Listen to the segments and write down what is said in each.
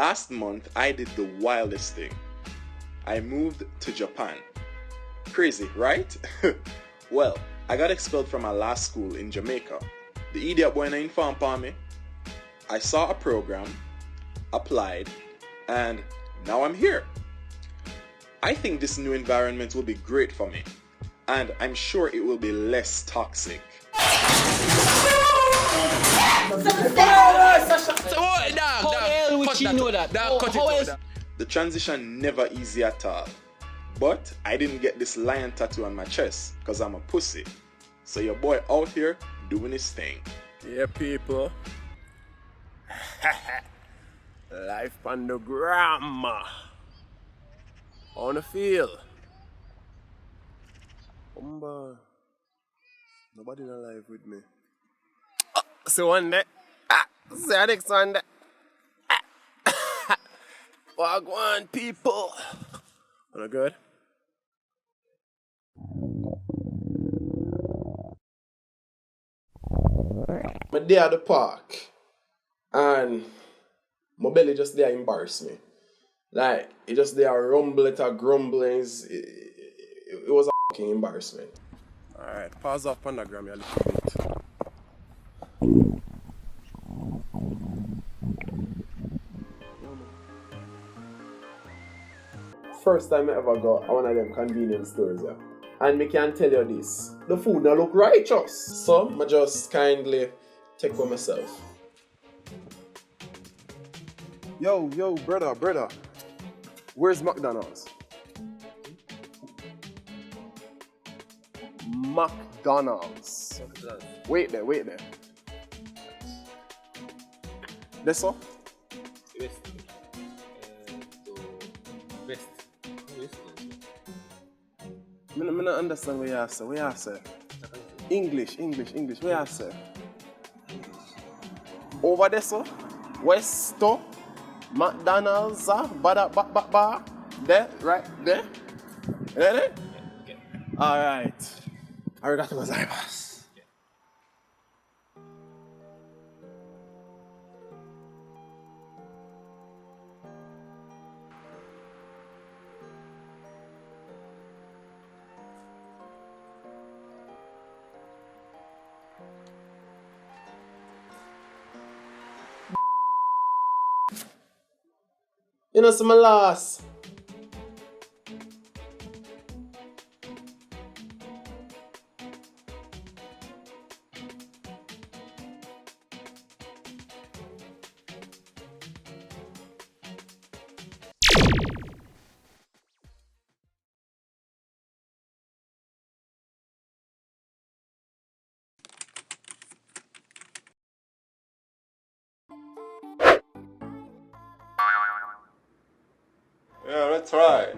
Last month, I did the wildest thing. I moved to Japan. Crazy, right? Well, I got expelled from my last school in Jamaica. The idiot boy informed me. I saw a program, applied, and now I'm here. I think this new environment will be great for me, and I'm sure it will be less toxic. The transition never easy at all. But I didn't get this lion tattoo on my chest because I'm a pussy. So your boy out here doing his thing. Yeah, people. Life on the gram. On the field. Nobody alive with me. So one day. See you next one day. Wagwan people. Wanna good? I'm there at the park and my belly just there embarrass me. Like, it just there rumble, it a grumbling. It was a fucking embarrassment. Alright, pause off panagram a little bit. First time I ever got one of them convenience stores, yeah. And me can tell you this, the food now look righteous. So, I just kindly take for myself. Yo, brother. Where's McDonald's? McDonald's. Wait there. This so? West. I don't understand what you say. What you say? English. What you say? Over there, so? Westo, McDonald's, ba. There, right there. Ready? Okay. All right. Arigato gozaimasu. You know, some last. Yeah, let's try.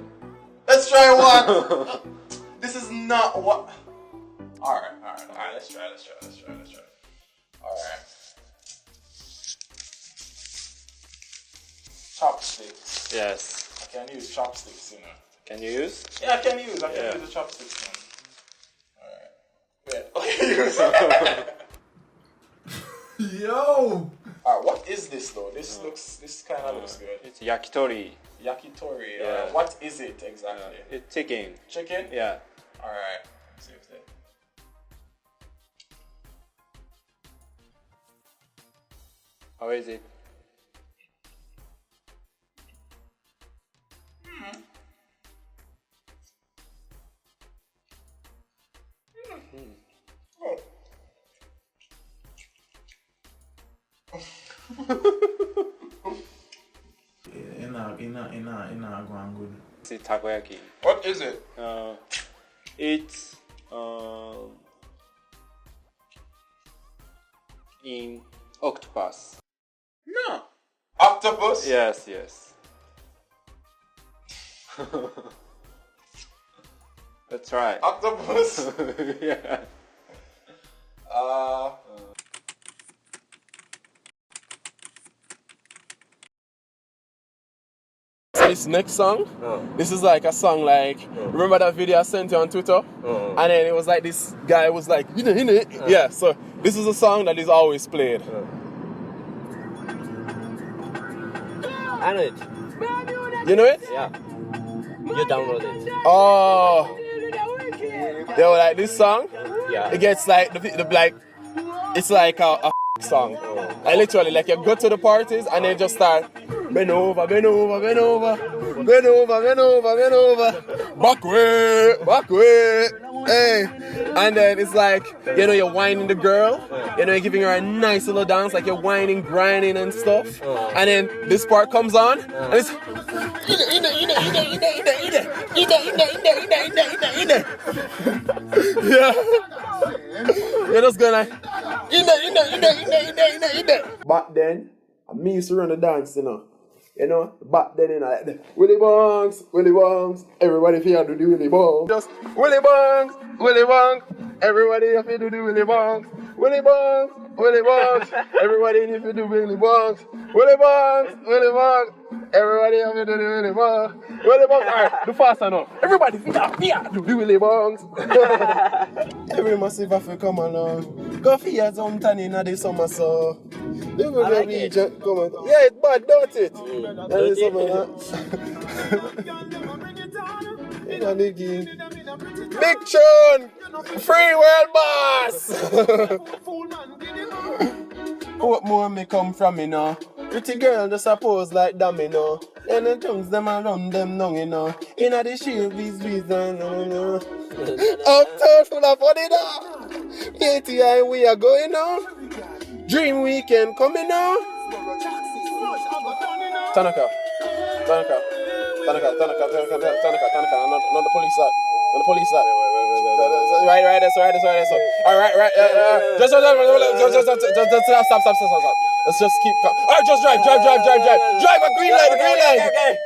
Let's try what? This is not what. Alright, let's try. Alright. Chopsticks. Yes. I can use chopsticks, you know. Can you use? Yeah, I can use the chopsticks, man. Alright. Wait. Yo! Alright, what is this though? This kind of looks good. It's yakitori. Yakitori. Yeah. What is it exactly? It's chicken. Chicken? Yeah. Alright. Let's see if they... How is it? It's takoyaki. What is it? It's in octopus. No. Octopus? Yes. That's right. Octopus? Yeah. This next song, this is like a song like, remember that video I sent you on Twitter? And then it was like this guy was like, yeah, so this is a song that is always played. I know it. You know it? Yeah. You download it. Oh. Yo, like this song? Yeah. It gets like, it's like a song. I literally, like, you go to the parties and then just start bend over, bend over, bend over, bend over, bend over, bend over, back way, hey. And then it's like, you know, you're whining the girl, you know, you're giving her a nice little dance, like you're whining, grinding and stuff. And then this part comes on, and it's yeah. You're just gonna back then, me used to run the dance, you know. You know, back then, you know, like the Willy Bongs, everybody feel to do Willy Bongs. Just Willy Bongs, everybody if you do the Willy Bongs. Willy Bongs, everybody if you do Willy Bongs. Willy Bongs, everybody if you do the Willy Bongs. Willy Bongs, alright, do faster now. Everybody feel do the Willy Bongs. Every massive Africa come along. Go for your zone tan in the summer, so. I like it. Come on. Yeah, it's bad, don't it? Don't it? Big tune! Free world boss! What more me come from, you know? Pretty girl just suppose like them, you know. And the tongues them and run them down, you know. Inna the shield, bees, no. Uptown full of fun, you know. ATI, we are going on. Dream weekend coming on. Tanaka. Not the police side. Not the police side. Right. That's right. All right. Just stop. Let's just keep. All right, just drive. Drive a green light. Okay.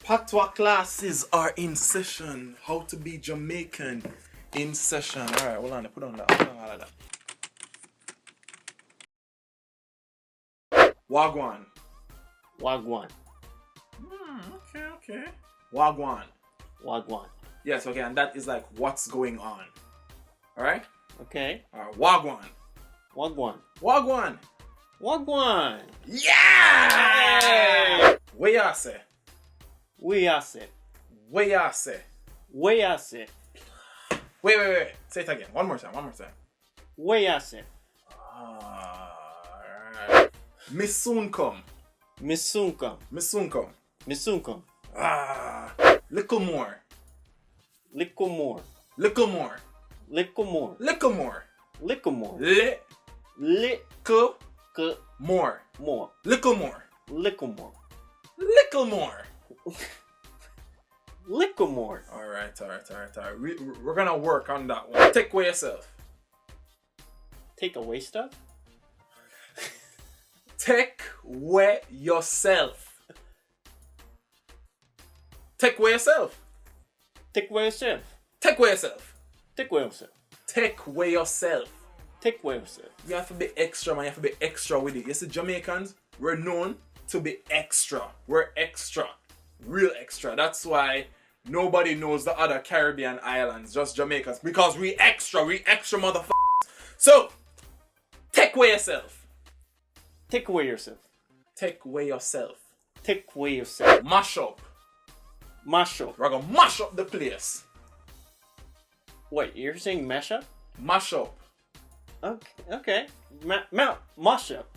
Patois classes are in session. How to be Jamaican in session. Alright, hold on, put on that. Wagwan. Okay. Wagwan. Yes, okay, and that is like what's going on. Alright? Okay. Alright, Wagwan. Yeah! Where ya say? Wait. Say it again. One more time. Alright. Miss soon come. Little more. Little more. Alright. We're gonna work on that one. Take away yourself. Take away stuff? Take away yourself. Take away yourself. Take away yourself. Take away yourself. Take away yourself. Take away yourself. Take away yourself. You have to be extra, man. You have to be extra with it. You see, Jamaicans, we're known to be extra. We're extra. Real extra. That's why nobody knows the other Caribbean islands, just Jamaicans. Because we extra motherfuckers. So, take away yourself. Take away yourself. Take away yourself. Take away yourself. Mash up. Mash up. We're gonna mash up the place. Wait, you're saying mash up? Mash up. Okay. Mash up.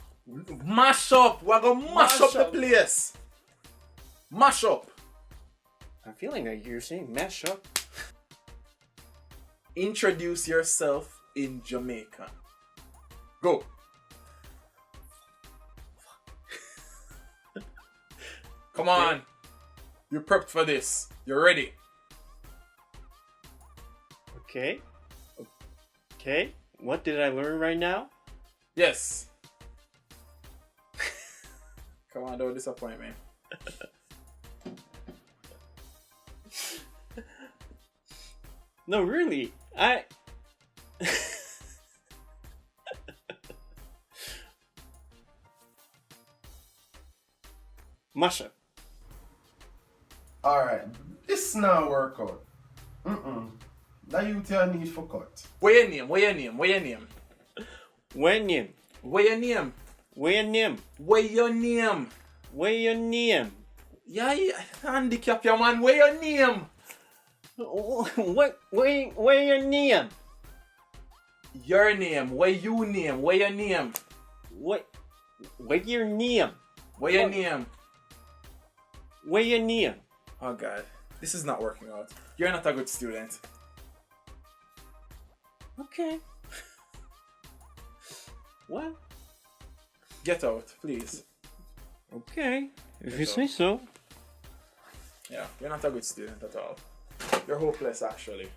Mash up. We're gonna mash up the place. Mash up. I'm feeling like you're saying mash up. Introduce yourself in Jamaican. Go. Come on. You're prepped for this. You're ready. Okay. What did I learn right now? Yes. Come on, don't disappoint me. No, really. Mash up. Alright, this now work out. That you tell need for cut. What your name? Where your name? Where your name? Where your name? Where your name? Where your name? Yeah, handicap your man. Where your name? Where your name? Your name. Where you name? Where your name? What? Where your name? Where your name? Where your name? Oh God, this is not working out. You're not a good student. Okay. What? Get out, please. Okay. If you say so. Yeah, you're not a good student at all. You're hopeless, actually.